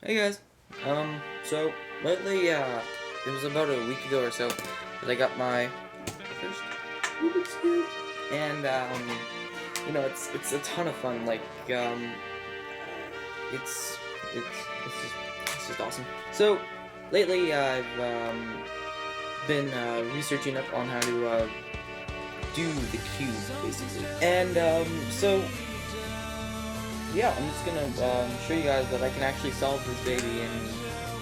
Hey guys, so lately, it was about a week ago or so that I got my first Rubik's Cube, and, it's a ton of fun, it's, it's just awesome. So, lately I've, been, researching up on how to, do the cube, basically, and, yeah, I'm just gonna show you guys that I can actually solve this baby in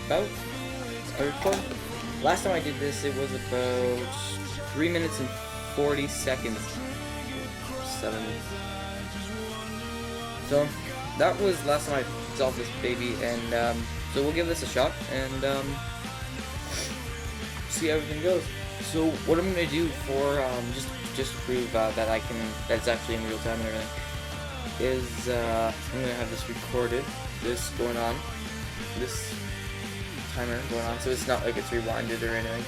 about last time I did this, it was about 3 minutes and 40 seconds. 7. So that was last time I solved this baby, and so we'll give this a shot and see how everything goes. So what I'm gonna do for just to prove that that's actually in real time and everything, is I'm gonna have this recorded, this going on, this timer going on, so it's not like it's rewinded or anything.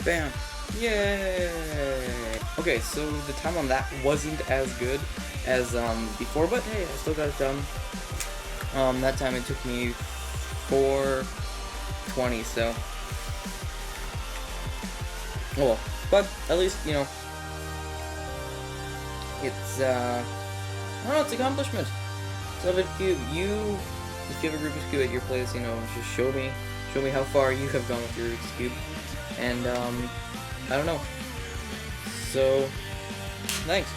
Bam! Yay! Okay, so the time on that wasn't as good as before, but hey, I still got it done. That time it took me 4:20, so oh well. But at least, it's I don't know, it's an accomplishment. So if you have a Rubik's Cube at your place, just show me how far you have gone with your Rubik's Cube. And, I don't know. So, thanks.